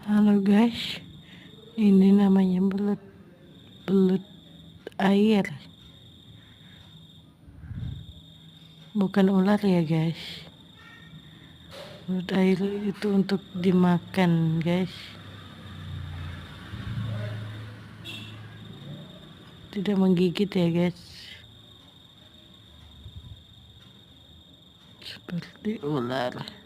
Halo guys, ini namanya belut air, bukan ular ya guys. Belut air itu untuk dimakan guys, tidak menggigit ya guys, seperti ular.